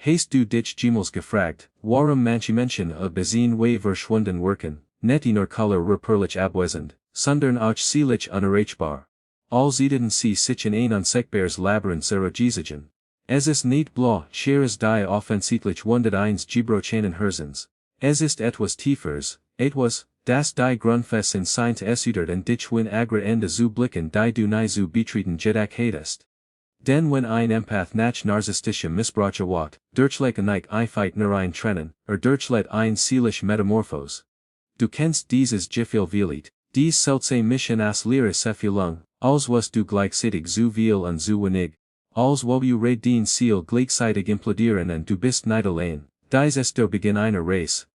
Hast du dich jemals gefragt, warum manche Menschen bezien way verschwunden wirken, net in color perlich abwesend, sondern auch ziemlich unerreichbar. Als ihnen sie sich in ein unsichtbares Labyrinth zerogesigen. Es ist nicht blau, scheres die offensichtlich wundet eins gebrochenen Herzens. Es ist etwas tiefers, etwas, das die Grundfest in Science erschüttert und dich win agre Ende zu blicken die du nie zu betreten jedak hatest. Denn wenn ein Empath nach narcissistischem Missbrauch erwacht, durchlebt ein fight nerein trennen, durchlebt ein seelisch Metamorphose. Du kennst dieses Gefühl vielit, dies seltsame Mission as Lehre Erfüllung, als was du gleichzeitig zu viel und zu wenig, als wo du den Ziel gleichzeitig implodieren und du bist nicht allein, dies ist der Beginn einer Race.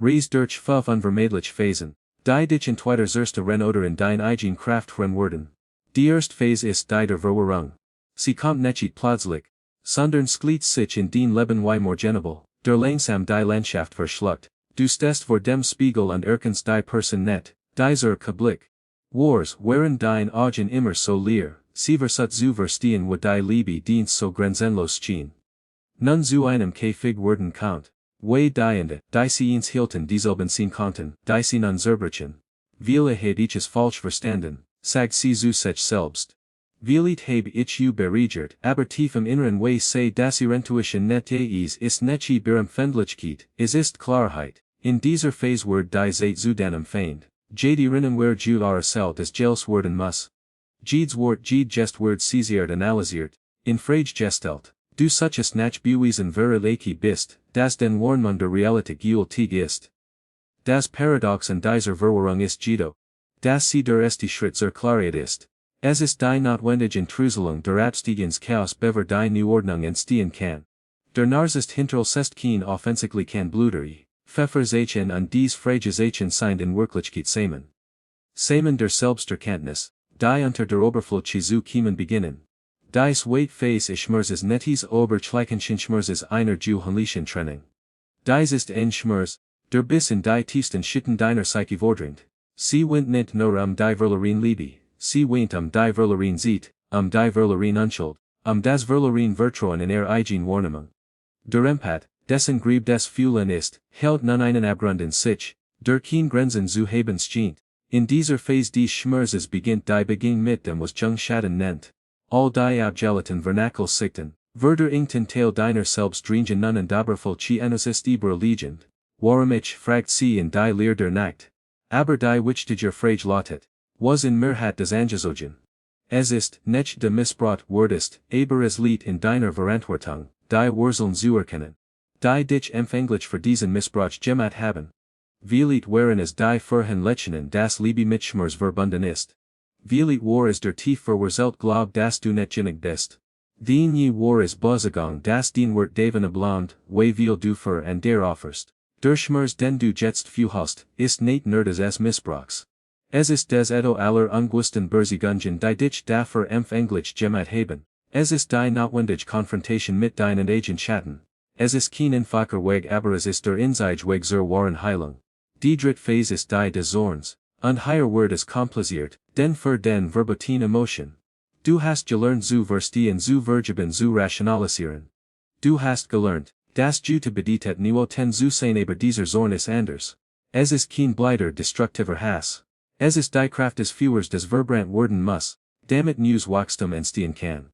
Reis durch fünf unvermeidliche Phasen, die dich in zweiter erste Renn oder in dein eigen Kraft werden. Die erste Phase ist die der Verwirrung. Sie kommt nicht plötzlich, sondern skliet sich in den Leben wie morgenabel, der langsam die Landschaft verschluckt, du stehst vor dem Spiegel und erkennst die Person net, dieser Blick. Wars, wären dein Augen immer so leer, sie versut zu verstehen wo die Liebe Dienst so grenzenlos schien. Nun zu einem Fig werden count. Way diende, die sie ins hielten dieselben sehen konnten, die sie nun zerbrechen. Viele had iches falsch verstanden, sagt sie zu sich selbst. Vielit habe ich u beregert, aber tief im Inneren way say das ihre Intuition net ist nicht Berempfindlichkeit, es ist Klarheit. In dieser Phase wird die Zeit zu deinem Feind, jedierinnen wer ju erzählt des Gels werden muss. Jedes Wort jed Gest wird caesiert analysiert, in Frage gestellt. Du suchest nach Beweisen verleki bist, das den Warnmund der Realität gültig ist. Das Paradox an dieser Verwirrung ist jedoch, dass sie der erste Schritt zur Klarheit ist. Es ist die notwendige Entruselung der Abstieg ins Chaos bever die Neuordnung entstehen kann. Der Narzisst hinterlässt kein offensichtlich kann Bluteri, Pfeffersachen und dies Fragesachen sind in Wirklichkeit Samen. Samen der Selbsterkenntnis, die unter der Oberfläche zu kommen beginnen. Dies weit face Schmerz ist nettes Oberflächenschen Schmerz ist einer jugendlichen Trennung. Dies ist ein Schmerz, der bis in die tiefsten Schitten deiner Psyche vordringt. Sie wint nicht nur die Verlerin Liebe, sie wint die Verlerin Zeit, die Verlerin Unschuld, das Verlerin Vertrauen in eigen Wahrnehmung. Der Empath, dessen Grieb des Fühlen ist, hält nun einen Abgrund in sich, der kein Grenzen zu haben scheint. In dieser Phase des Schmerzes beginnt die Beginn mit dem was Jung Schatten nennt. All die abgeliten Vernakel sichten, verder ingten Teil deiner selbst dringen nun und dabbervoll chi Narcissist über Legend, warum ich fragt sie in die Leer der Nacht, aber die wichtiger Frage lautet, was in Mehrheit des Angezogen. Es ist, nicht de Missbrauch wordest, aber es liegt in deiner Verantwortung, die Wurzeln zu erkennen. Die dich empfänglich für diesen Missbrauch gemacht haben. Vielit waren es die vorhin Lechenen das Liebe mit Schmerz verbunden ist. Vielit war es der tief verwurzelt Glaub das du nicht genig bist. Den je war es Bösegang das den Wort Daven abland, wie viel du für und der offerst. Der Schmerz den du jetzt fühlst, ist nicht nur des Missbrauchs. Es ist des Edo aller Ungusten Berzigungen die dich dafür empfänglich gemacht haben. Es ist die notwendige Konfrontation mit deinen eigenen Schatten. Es ist kein einfacher Weg aber es ist der einzige Weg zur wahren Heilung. Die dritte Phase ist die des Zorns. Und hier wird es kompliziert, denn für den verboten Emotion. Du hast gelernt zu verstehen zu vergeben zu rationalisieren. Du hast gelernt, das Jute bedeutet nur ten zu sein aber dieser Zorn ist anders. Es ist kein blider destruktiver Hass. Es ist die Kraft des Führers des verbrannt werden muss, damit News Wachstum entstehen kann.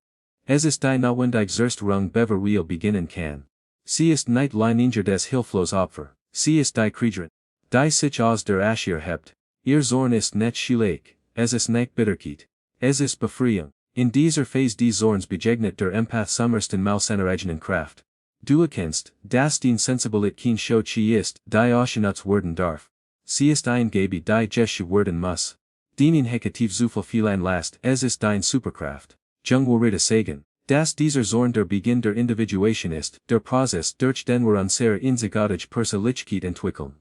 Es ist die notwendige Zerstörung bever real beginnen kann. Sie ist nicht Leininger des Hilflos Opfer, sie ist die Kriegerin. Die sich aus der Asche hebt. Ihr Zorn ist nicht schlecht, es ist nicht Bitterkeit. Es ist Befreiung. In dieser Phase des Zorns begegnet der Empath summersten mal seiner eigenen Kraft. Du erkennst, dass den Sensibilität kein Show chi ist, die ausgenutzt werden darf. Sie ist ein Gabe die Jesche werden muss. Den Hekativ zu viel last, es ist dein Superkraft. Jung würde sagen, dass dieser Zorn der Beginn der Individuation ist, der Prozess durch den wir unsere einzigartige Persönlichkeit entwickeln.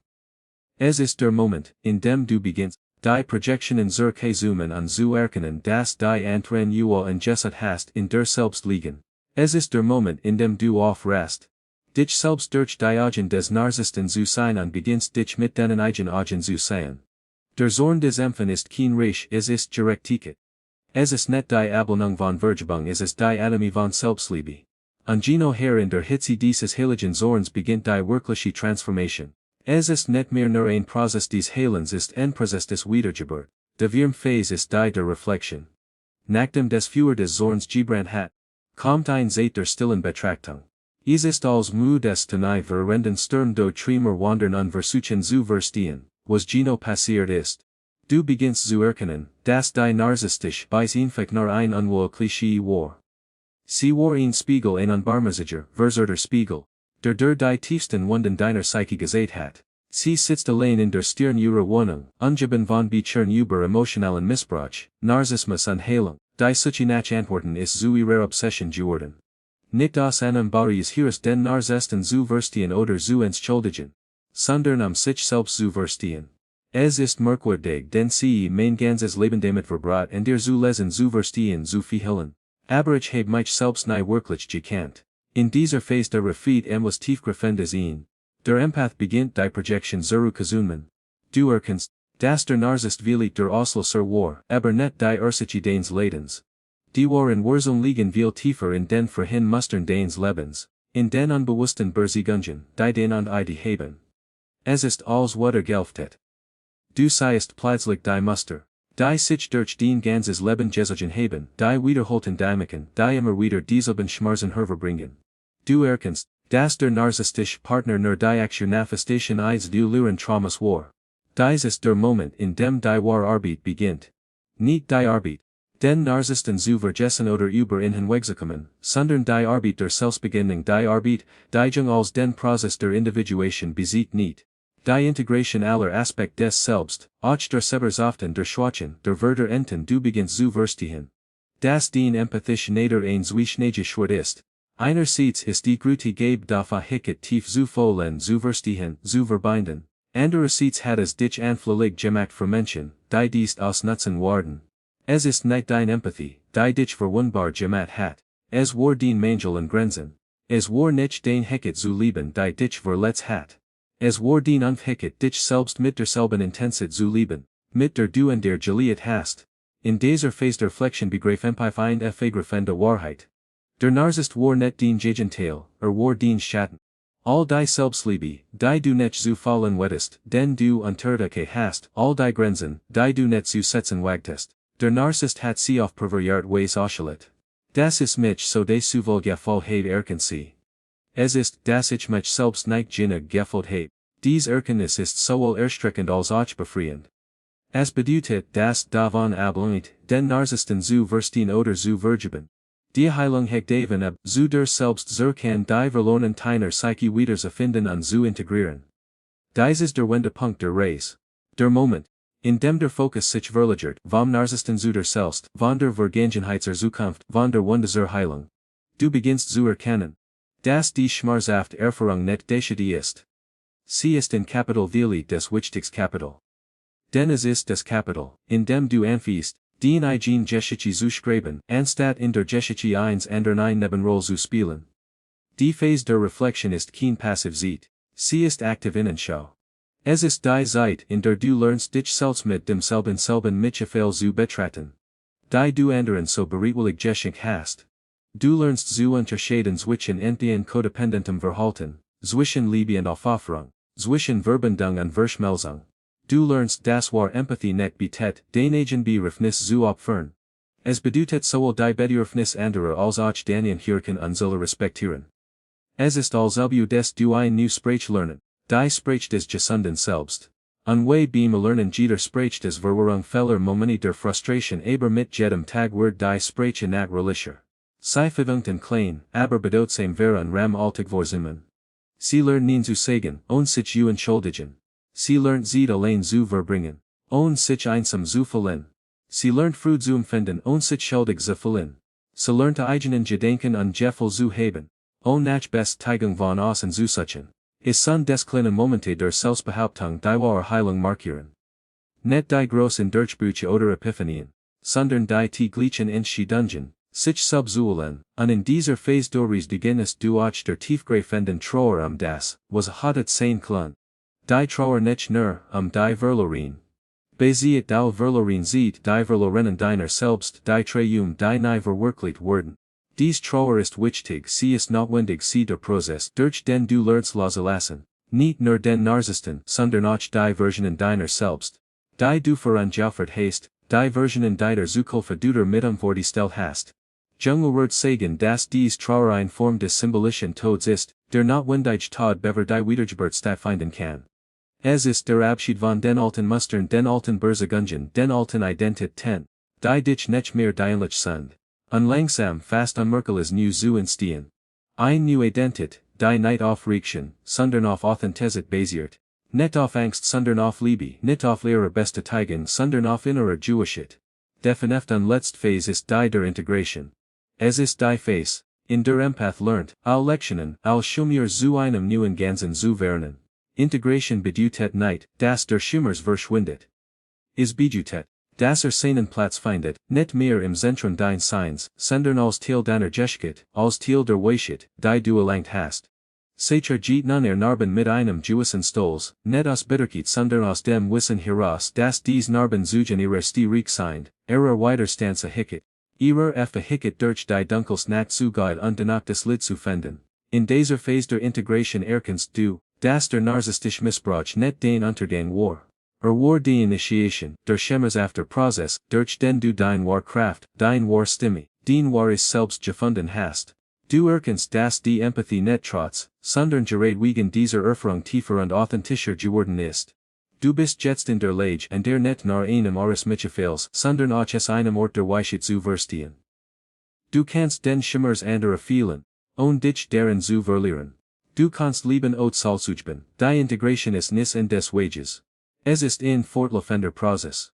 Es ist der Moment, in dem du beginnst, die Projektionen zur Zoomen an zu erkennen dass die Antren Ual und Jesset hast in der Selbst liegen. Es ist der Moment in dem du aufrast. Dich selbst durch die Augen des Narzissten zu sein und beginnst dich mit deinen eigenen Augen zu sehen. Der Zorn des Empfen ist kein Reich es ist Gerechtigkeit. Es ist nicht die Ablehnung von Vergebung es ist die Anatomy von Selbstliebe. Angino her in der Hitze dieses Heiligen Zorns beginnt die wirkliche Transformation. Es ist nicht mehr nur ein Prozess des Heilens ist ein Prozess des Wiedergeburt. Der Phase ist die der Reflexion. Nachdem des Feuer des Zorns gebrannt hat, kommt ein Zeit der stillen Betrachtung. Es ist als Mühe des Tenai verwenden Sturm do Tremor wandern und Versuchen zu verstehen, was Geno passiert ist. Du beginnst zu erkennen, dass die Narzistisch bis einfach nur ein Unwohl Klischee war. Sie war ein Spiegel ein unbarmherziger, versuchter Spiegel, der die tiefsten Wunden deiner Psyche gesät hat. Sie sitzt allein in der Stirn ihrer Wohnung, ungeben von Büchern über emotionalen Missbrauch, Narzissmus und Heilung, die solche nach Antworten ist zu ihrer Obsession geworden. Nicht aus einem Baries Heeres den Narzissten zu verstehen oder zu entschuldigen, sondern sich selbst zu verstehen. Es ist merkwürdig denn sie mein ganzes Leben damit verbracht und der zu lesen zu verstehen zu verhehlen. Aber ich habe mich selbst nie wirklich gekannt. In dieser Phase der Refit was tiefgreifendes ein. Der Empath beginnt die Projection zu kazunmen. Du erkennst, dass der Narzisst willig der Auslöser war, aber nicht die Ursache deines Leidens. Die wahren Wurzeln liegen viel tiefer in den vorhin Mustern deines Lebens, in den unbewussten Beziehungen, die den und die haben. Es ist alles gelftet. Du seist plötzlich die Muster, die sich durch den ganzes Leben gezogen haben, die wiederholten Dynamiken, die immer wieder dieselben Schmerzen hervorbringen. Du erkennst, dass der narzisstische Partner nur die Manifestation eines du luren Traumas war. Dies ist der Moment in dem die wahre Arbeit beginnt. Nicht die Arbeit, den Narzissten zu vergessen oder über ihn hinwegzukommen, sondern die Arbeit der Selbstbegegnung die Arbeit, die Jung als den Prozess der Individuation besieht nicht. Die Integration aller Aspekt des Selbst, auch der Seversoften der Schwachen, der Wörter enten du beginnst zu verstehen. Das den empathisch nader ein zwischenige Schritt ist. Einerseits ist die Grüte Gabe dafa hicket tief zu vollen zu verstehen, zu verbinden. Andererseits hat es dich anfällig gemacht für Menschen, die dies ausnutzen werden. Es ist nicht dein Empathy, die dich verwundbar gemacht hat. Es war den Mangel und Grenzen. Es war nicht dein Hicket zu lieben, die dich verletzt hat. Es war den Unhicket dich selbst mit derselben Intensität zu lieben, mit der du und der geliet hast. In dieser Phase der Flexion begreif Empath ein begreifende Wahrheit. Der Narzisst war nicht den Gegenteil, war den Schatten. All die Selbstliebe, die du nicht zu fallen wettest, den du unterdrücke hast, all die Grenzen, die du nicht zu setzen wagtest. Der Narzisst hat sie auf pervertiert Weise ausgelet. Das ist mich so des zu Gefall habe erkennt sie. Es ist, dass ich mich selbst nicht genug gefühlt habe. Dies Erkenntnis ist sowohl erschreckend als auch befreiend. Es bedeutet, dass davon abhängt, den Narzissten zu verstehen oder zu vergeben. Die Heilung hegt davon ab, zu der selbst kann die verlorenen Teiner Psyche wieder erfinden und zu integrieren. Dies ist der Wendepunkt der Reise. Der Moment, in dem der Fokus sich verlagert, vom Narzissten zu der Selbst, von der Vergangenheit zur Zukunft, von der Wunde zur Heilung. Du beginnst zu erkennen, dass die schmerzhafte Erfahrung nicht die ist. Sie ist in Kapital Vili des wichtigst Kapital. Denn es ist das Kapital, in dem du anfängst, den eigen Geschichte zu schreiben, anstatt in der Geschichte eins anderen eine Nebenrolle zu spielen. Die Phase der Reflexion ist kein passiv Zeit, sie ist aktiv Innenschau. Es ist die Zeit, in der du lernst dich selbst mit demselben Mitgefühl zu betrachten. Die du anderen so bereitwillig geschenkt hast. Du lernst zu unterscheiden zwischen entien codependentem Verhalten, zwischen Liebe und Aufopferung, zwischen Verbindung und Verschmelzung. Du lernst das war Empathy nicht betet, den eigen Bedürfnis zu opfern. Es bedeutet sowohl die Bedürfnis anderer als auch deinen Hürken unsere respektieren. Es ist als ob des du ein new Sprach lernen, die Sprach des gesunden selbst. Unway beim lernen jeder Sprach des Verwirrung feller Momente der Frustration aber mit jedem Tag wird die Sprache nachrelicher. Sie verwunken klein, aber bedeutsam wären ram alltag vorzunehmen. Sie lernen zu sagen, ohne sich zu entschuldigen. Sie lernt Zeit allein zu verbringen, ohne sich einsam zu fühlen. Sie lernt früh zu empfinden ohne sich schuldig zu fühlen. Sie lernt eigenen Gedanken und Gefühl zu haben, ohne nach Bestätigung von außen zu suchen. Es sind des kleinen Momente der Selbstbehauptung die wahre Heilung markieren. Nicht die großen Durchbrüche oder Epiphanien, sondern die täglichen Entscheidungen, sich subzuholen, und in dieser Phase durch beginnest du auch der tiefgreifenden Trauer das, was hattet sein Klon. Die Trauer nicht nur die Verloren. Beziet du Verloren sieht die Verlorenen deiner selbst die die nie verwirklicht wurden. Dies Trauer ist wichtig, sie ist notwendig, sie der Prozess durch den du lernst loslassen. Niet nur den Narzissten, sondern auch die Versionen deiner selbst. Die du vorangeoffert hast, die Versionen deiner Zukunft du der vorgestellt hast. Jung wird sagen, dass dies Trauer eine Form des symbolischen Todes ist, der notwendig Tod bever die Wiedergeburt stattfinden kann. Es ist der Abschied von den alten Mustern, den alten Berzugungen, den alten Identitäten, die dich nicht mehr dienlich sind. Und langsam fast unmerklich new zu entstehen. Ein new Identität, die nicht auf Reaktion, sondern auf Authentizität basiert. Nicht auf Angst, sondern auf Liebe, nicht auf leere Bestätigung, sondern auf innere Gewissheit. Definitiv und letzte Phase ist die der Integration. Es ist die Phase, in der Empath lernt, all Lektionen, all Schumir zu einem neuen Ganzen zu werden. Integration bedeutet nicht, dass der Schummers verschwindet. Es bedeutet, dass seinen Platz findet, nicht mehr im Zentrum deines Seins, sondern als Teil deiner Geschichtschaft, als Teil der Weisheit, die du erlangt hast. Secher geht nun Narben mit einem gewissen Stolz, nicht aus Bitterkeit, sondern aus dem Wissen heraus, dass dies Narben zugen ihrer Stierig sind, ihrer Widerstands hicket. Ihrer hicket durch die Dunkels Nacht zu guide und danach das Lid zu finden. In dieser Phase der Integration erkennst du, dass der Narzisstische Missbrauch nicht den Untergang war. War die Initiation, der schemmerhafte Prozess, durch den du dein War Kraft, dein War Stimme, den Wahres selbst gefunden hast. Du erkennst, dass die Empathie nicht trotz, sondern gerade wegen dieser Erfahrung tiefer und authentischer geworden ist. Du bist jetzt in der Lage, an der nicht nach einem Aris Mitgefühls, sondern auch es einem Ort der Weisheit zu verstehen. Du kannst den Schimmers anderer fühlen, und dich darin zu verlieren. Du kannst lieben und salzugben, die Integration ist nicht in des Wages. Es ist ein fortlaufender Prozess.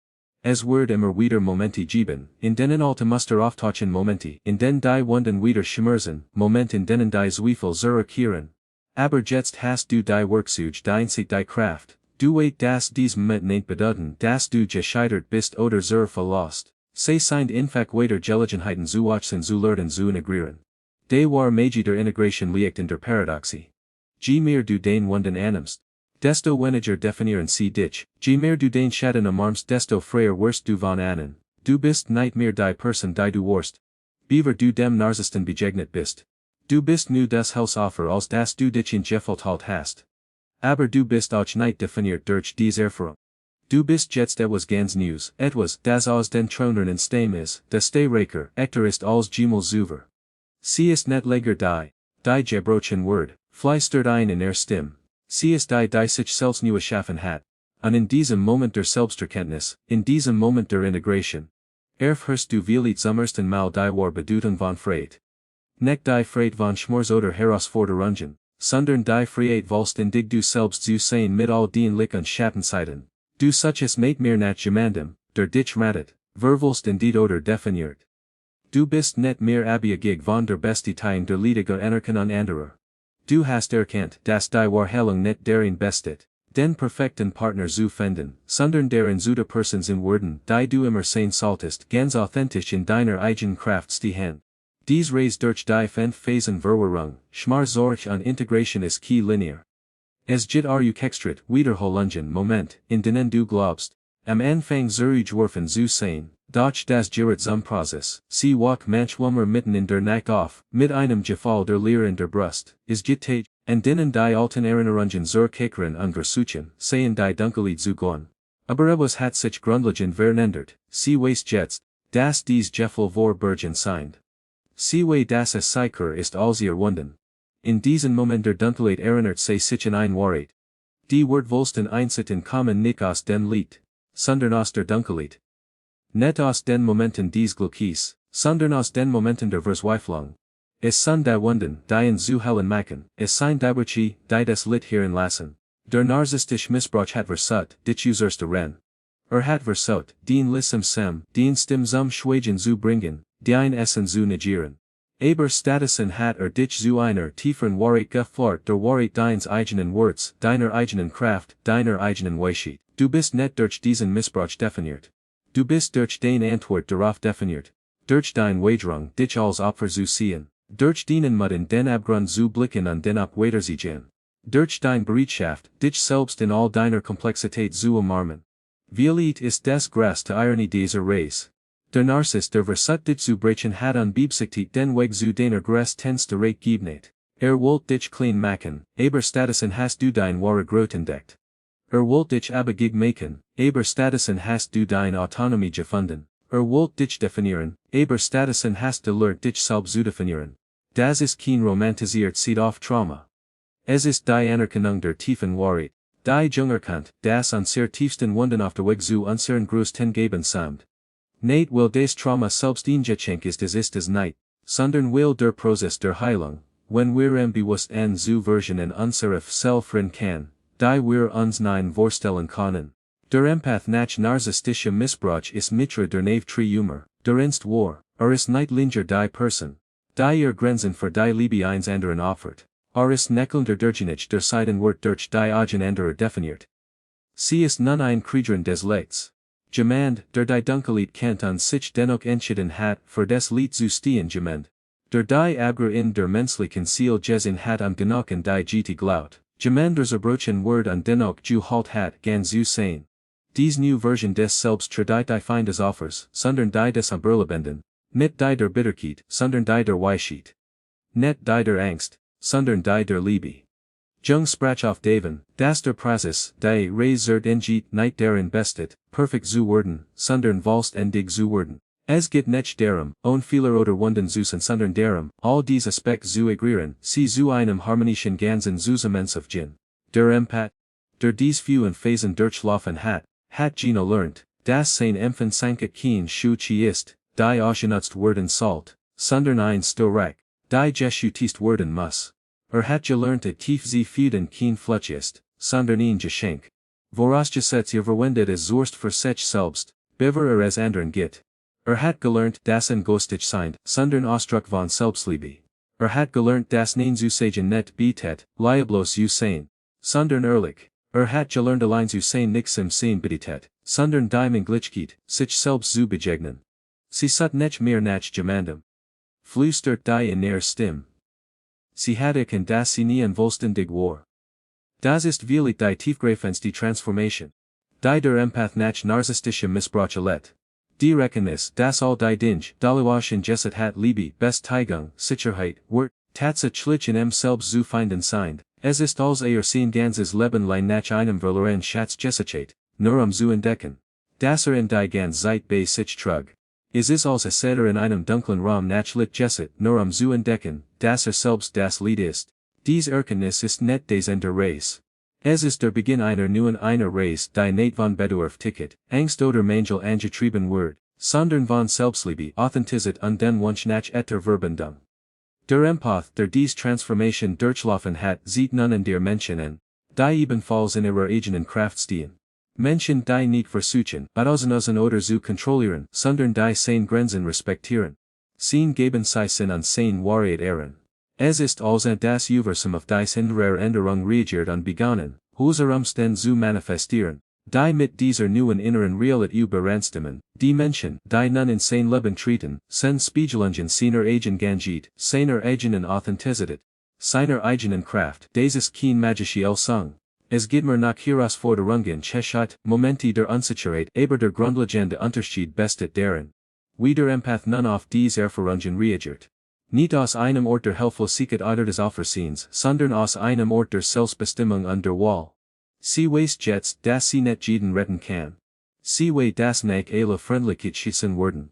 Es wird immer wieder Momente geben, in denen alte Muster auftauchen, Momente, in denen die Wunden wieder schimmersen, Momente in denen die Zweifel zurückkehren. Aber jetzt hast du die Werkzeuge, die einzig die Kraft, du weißt, dass dies Moment nicht bedeuten, dass du gescheitert bist oder verlost. Sie sind einfach weiter Gelegenheiten zu wachsen, zu lernen, zu integrieren. De war Magie der Integration liegt in der Paradoxie. Je mehr du den Wunden annimmst, desto weniger definieren sie dich, je mehr du den Schatten umarmst, desto freier wirst du von annen. Du bist nicht mehr die Person, die du warst. Beaver du dem Narzissten begegnet bist. Du bist nu das Hellsoffer, als dass du dich in Gefällt hast. Aber du bist auch nicht definiert durch diese Erfahrung. Du bist jetzt etwas ganz Neues, etwas, das aus den Tronern Stem ist, das Stehreker, Ekter ist als Gemmel zuver. Sie ist nicht länger die gebrochen Word, fleistert ein in Stimme. Sie ist die sich selbst neu erschaffen hat. Und in diesem Moment der Selbsterkenntnis, in diesem Moment der Integration. Erfährst du vielleicht zum ersten Mal die wahre Bedeutung von Freiheit. Nicht die Freiheit von Schmerz oder Herausforderungen, sondern die Freiheit wollst in dig du selbst zu sein mit all den Licht und Schattenseiten. Du suchest nicht mehr nach jemandem, der dich rettet, wirwulst in die oder definiert. Du bist nicht mehr abhängig von der Bestätigung der Leidige Anerkennung an anderer. Du hast erkannt, dass die Wahrheilung nicht darin besteht, den perfekten Partner zu finden, sondern darin zu der Person zu werden, die du immer sein solltest, ganz authentisch in deiner eigenen Kraft stehen. Dies Reis durch die 5 Phasen Verwirrung, Schmarzorch und Integration ist key linear. Es gibt Kextrit, Wiederholungen Moment, in denen du glaubst, am Anfang zurückgeworfen zu sein, doch das Gerrit zum Prozess, sie walk manchwalmer mitten in der Nacht auf, mit einem Gefall der Leer in der Brust, is gitage, and denen die alten Erinnerungen zur Kekeren und Versuchen, seien die Dunkelheit zu gehen. Aber etwas hat sich grundlegend verändert, sie weiß jetzt, dass dies Gefall vor Bergen sind. Sie weiß, dass es sicher ist als ihr Wunden. In diesen Moment der Dunkelheit erinnert sich in ein Wahrheit. Die Wortwolsten einzitten kommen nicht aus dem Lied, sondern aus der Dunkelheit. Nicht aus den Momenten des Glückes, sondern aus den Momenten der Verzweiflung. Es sind die Wunden, die in zu hellen machen, es sind die Brüche, die das Lied hören lassen. Der Narzisstische Missbrauch hat versucht, dich zu rennen. Hat versucht, den Lissam Sem, den Stim zum Schweigen zu bringen, dein Essen zu negieren. Aber Statusen hat dich zu einer tieferen Wahrheit geflort, der Wahrheit deines eigenen Worts, deiner eigenen Kraft, deiner eigenen Weisheit. Du bist nicht durch diesen Missbrauch definiert. Du bist durch den Antwort darauf definiert. Durch dein Weigerung, dich als Opfer zu sehen. Durch den Mut in den Abgrund zu blicken und den Abweitersiegen. Durch dein Bereitschaft, dich selbst in all deiner Komplexität zu umarmen. Vielleicht ist das Gras der Ironie dieser Reis. Der Narcissist der Versut dit zu brechen hat unbeabsichtigt den Weg zu deiner Größe tends te rate giebnet. Wollt dich klein machen, aber Statusen hast du dein wahre Größe entdeckt. Wollt dich aber gig machen, aber Statusen hast du deine Autonomie gefunden. Wollt dich definieren, aber Statusen hast du lernt dich selbst zu definieren. Das ist kein romantisiert Seed auf Trauma. Es ist die Anerkennung der tiefen Wahrheit, die Jung erkannt, das an sehr tiefsten Wunden auf der Weg zu unseren Größten geben samt. Nicht will des Trauma selbst eingeschenkt ist es nicht, sondern will der Prozess der Heilung, wenn wir bewusst an zu Versionen unserer Selbst kann, die wir uns nicht vorstellen können. Der Empath nach Narcissistischem Missbrauch ist mitra der Nave Tree Humor, der Inst war, ist nicht linger die Person, die Grenzen für die Liebe eins anderen offert, ist neckelnder Durchnich der Seiden wird durch die Augen anderer definiert. Sie ist nun ein Kriegerin des Lichts. Jemand, der die Dunkelheit kennt an sich dennoch entschieden hat, für des Lied zu stehen jemand, der die Abgrund in der menschlichen Seele gesehen hat genug in die GT glaut, jemand der zerbrochen Word an dennoch zu halt hat ganz zu sein. Dies new Version des Selbst tradit die Feindes offers, sondern die des Aberlebenden, nicht die der Bitterkeit, sondern die der Weichheit. Nicht die der Angst, sondern die der Liebe. Jung sprach auf Daven, das der Prozess, die Reise entgeht nicht darin bestet, perfekt zu werden, sondern vollst endig zu werden. Es geht nicht darum, Fehler oder Wunden zu sein, sondern darum, all dies Aspekt zu ignorieren, sie zu einem harmonischen Ganzen zusammenzubringen. Der Empath, der dies few und Phasen durchlaufen hat Gino lernt, das sein Empfen sanke kein Schuh ist, die ausgenutzt werden sollt, sondern ein Storek, die geschützt werden muss. Hat gelernt tief sie füden kein Flutsch ist, sondern ein Geschenk. Voraus gesetzt verwendet es Zorst für sich selbst, bever es anderen git. Hat gelernt das ein Ghostig sein, sondern Ausdruck von Selbstliebe. Hat gelernt das nein zu sagen net betet, liablos zu sein, sondern ehrlich. Hat gelernt allein zu sein nix im sein betet, sondern die Glitchkeit, sich selbst zu begegnen. Sie sut nicht mehr nach gemandem. Flüstert die in der Stimme. Sie hat erkannt dass sie nie vollständig war. Das ist wirklich die tiefgreifendste die Transformation. Die der Empath nach Narcissistischem Missbrauch erlebt. Die Erkenntnis, dass all die Dinge, Daluaschen Jesset hat Liebe, Bestätigung, Sicherheit, Wort, tatsächlich in selbst zu finden sind, es ist als sein ganzes Leben lang nach einem verloren Schatz gesichert, nur zu entdecken. Das in die ganze Zeit bei sich trug. Es ist als in einem dunklen Raum nach lit jesset, nur zu entdecken, dass selbst das Lied ist. Dies Erkenntnis ist nicht des Ende Reis. Es ist der Beginn einer neuen Reis, die nicht von Bedürf Ticket, Angst oder Mangel angetrieben wird, sondern von Selbstliebe, Authentizität und den Wunsch nach etter Verbindung. Der Empath, der dies Transformation durchlaufen hat, sieht nun in der Menschen an, die ebenfalls in ihrer eigenen Kraft stehen. Menschen die nicht versuchen, Adausen oder zu kontrollieren, sondern die sein Grenzen respektieren. Sein geben sie Sinn an sein Wahrheit ehren. Es ist als das Universum auf dies hinderer Änderung reagiert und begonnen, unsere Umstände zu manifestieren, die mit dieser neuen inneren Realität übereinstimmen, die Menschen, die nun in sein Leben treten, sind Spiegelungen seiner eigenen Ganjit, seiner eigenen Authentizität, seiner eigenen Kraft, des ist kein magische Elsung. Es geht mir nach Herausforderungen Cheshot, Momenti der Unsicherheit, aber der grundlegende Unterschied bestet darin. Wie der Empath nun auf dies Erfahrungen reagiert. Nicht aus einem Ort der Helflosigkeit oder des Aufversehens, sondern aus einem Ort der Selbstbestimmung und der Wahl. Sie weiß jetzt, dass sie nicht jeden retten kann. Sie weiß das nach alle Freundlichkeit schießen werden.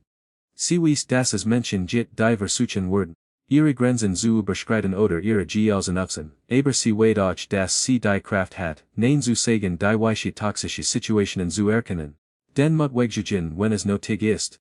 Sie weiß dass es Menschen gibt die versuchen werden, ihre Grenzen zu überschreiten oder ihre Grenzen aufzusetzen, aber sie weiß auch dass sie die Kraft hat, nein zu sagen die weiche toxische Situationen zu erkennen. Den Mut wegzugen wenn es nötig ist.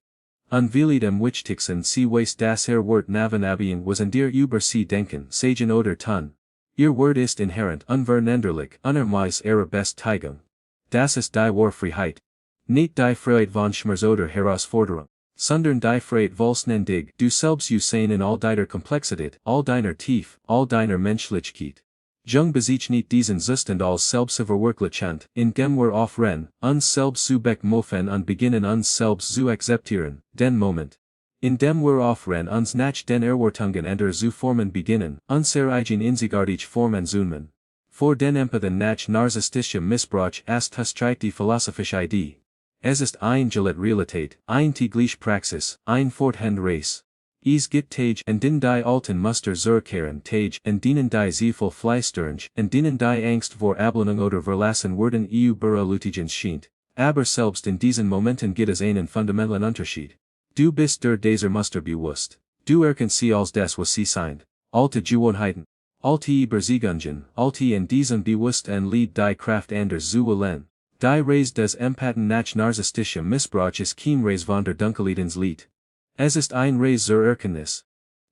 Unwillig wichtigsten sie weiß dass Wort Navanabien was an dir über sie denken sagen oder tun. Ihr Wort ist inhärent unveränderlich, unermeis ihre Bestätigung. Das ist die Wahrfreiheit. Nicht die Freiheit von Schmerz oder Herausforderung, sondern die Freiheit vollständig, du selbst zu sein in all deiner Komplexität, all deiner Tief, all deiner Menschlichkeit. Jung bezeichnet diesen Zustand als Selbstverwirklichung, indem wir aufrennen, uns selbst zu bekämpfen und beginnen uns selbst zu akzeptieren, den Moment. Indem wir aufrennen uns nach den Erwartungen anderer zu formen beginnen, unsere eigene einzigartige Form anzunehmen. Vor den Empathen nach Narcissistischem Missbrauch ist die philosophische Idee. Es ist ein Gillette Realität, ein tägliche Praxis, ein Forthand Race. Es gibt Tage en den die alten Muster zurückkehren Tage en denen die Zweifel fleisterung en denen die Angst vor Ablehnung oder Verlassen werden überlutigens scheint. Aber selbst in diesen Momenten gibt es einen fundamentalen Unterschied. Du bist der dieser Muster bewusst. Du erkennst sie als das was sie sind. Alte Gewohnheiten. Alte Überzeugungen, alte in diesem bewusst en Lied die Kraft anders zu erlernen. Die Reise des Empathen nach Narcissistischem Missbrauch ist kein Reise von der Dunkelheit ins Lied. Es ist ein Reise zur Erkenntnis.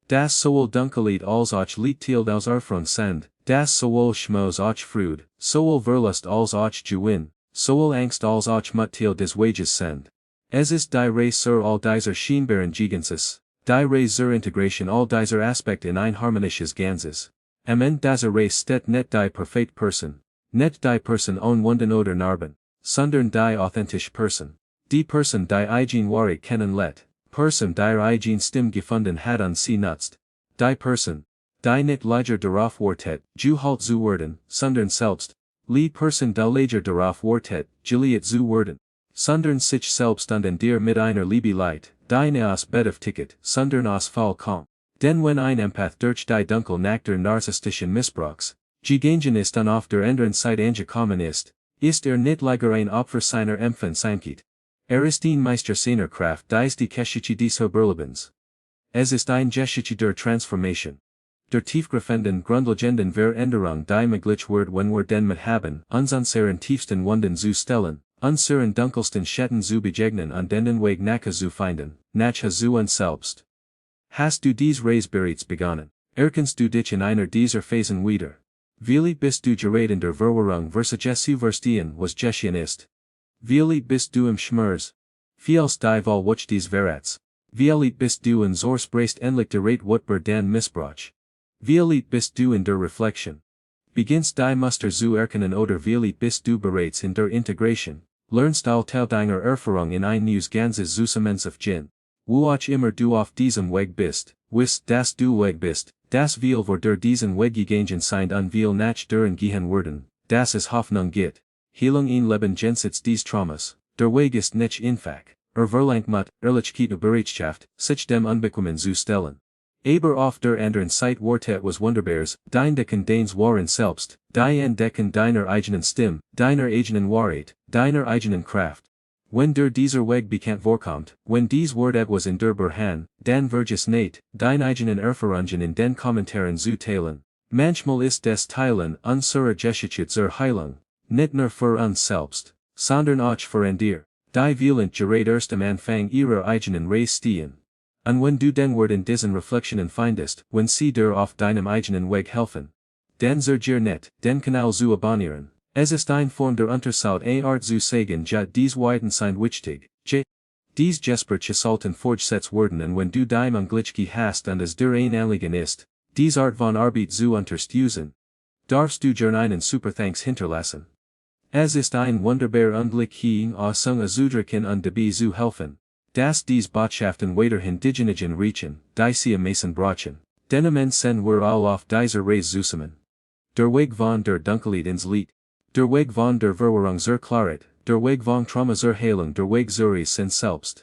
Das sowohl Dunkelheit als auch Lichtteil aus Erfahrung sind, das sowohl Schmerz auch Freude, sowohl Verlust als auch Gewinn, sowohl Angst als auch Mutteil des Weges sind. Es ist die Reise zur all dieser scheinbaren Gegensätze, die Reise zur Integration all dieser Aspekte in ein harmonisches Ganzes. Am Ende dieser Reise steht nicht die perfekte Person, nicht die Person ohne Wunden oder Narben, sondern die authentische Person. Die Person die eigen Ware kennen let. Person die eigen Stimme gefunden hat und sie nutzt. Die Person, die nicht leider darauf wartet, halt zu werden, sondern selbst. Die Person die leider darauf wartet, geliebt zu werden. Sondern sich selbst und in dir mit einer Liebe leid, die ne aus Bedürftigkeit, sondern aus Vollkommen. Denn wenn ein Empath durch die Dunkel nach der narzisstischen Missbrauchs, gegangen ist und auf der anderen Seite angekommen ist nicht länger ein Opfer seiner Empfindsamkeit. Ist ein Meister seiner Kraft die Geschichte des Überlebens. Es ist ein Geschichte der Transformation. Der tiefgreifenden grundlegenden Veränderung die möglich wird wenn wir den mit haben, uns unseren tiefsten Wunden zu stellen, unseren dunkelsten Schatten zu begegnen und den Weg nach zu finden, nach zu uns selbst. Hast du dies Reise bereits begonnen? Erkennst du dich in einer dieser Phasen wieder? Wie bist du gerät in der Verwirrung versus zu verstehen was geschehen ist? Wie bist du im Schmerz? Vieles die Wahl wuch dies Verrats. Wie bist du in Zorspreist endlich der Rate Wutber den Missbrauch? Wie bist du in der Reflexion? Beginnst die Muster zu erkennen oder wie bist du bereits in der Integration? Lernst alltau deiner Erfahrung in ein neues ganzes Zusammenhang of Jin. Wo auch immer du auf diesem Weg bist, wisst dass du Weg bist, das Viel vor der diesen Weg gegangen sind und viel nach deren gehen werden, das es Hoffnung gibt. Heilung in Leben jenseits des Traumas, der Weg ist nicht einfach, verlangt mut, Ehrlichkeit Bereitschaft, sich dem Unbequemen zu stellen. Aber auf der anderen Seite wartet was Wunderbares, dein Decken deins Waren selbst, die Entdecken deiner eigenen Stimme, deiner eigenen Wahrheit, deiner eigenen Kraft. Wenn der dieser Weg bekannt vorkommt, wenn dies Wort etwas in der Berhan, dann wird es nicht, dein eigenen Erfahrungen in den Kommentaren zu teilen. Manchmal ist des Teilen unserer Geschichte zur Heilung. Nicht nur für uns selbst, sondern auch für andere, die violent gerät erst am Anfang ihrer eigenen Reise stehen. Und wenn du den Wort in diesen Reflexionen findest, wenn sie dir auf deinem eigenen Weg helfen, dann dir nicht, den Kanal zu abonnieren. Es ist eine Form der Unterschied Art zu sagen ja dies Weiten sind wichtig, dies Gespräche sollten fortgesetzt werden und wenn du dein Anglichke hast und es dir ein Anliegen ist, dies Art von Arbeit zu unterstützen, darfst du dir einen Superthanks hinterlassen. Es ist ein wunderbar Anliegen Ausung azudrücken und dabei zu helfen, dass dies Botschaften weiterhin diejenigen reachen, die sie am meisten brauchen, denn am Ende sind wir all auf dieser Reise zusammen. Der Weg von der Dunkelheit ins Licht, der Weg von der Verwirrung zur Klarheit, der Weg von Trauma zur Heilung, der Weg zur Sin selbst.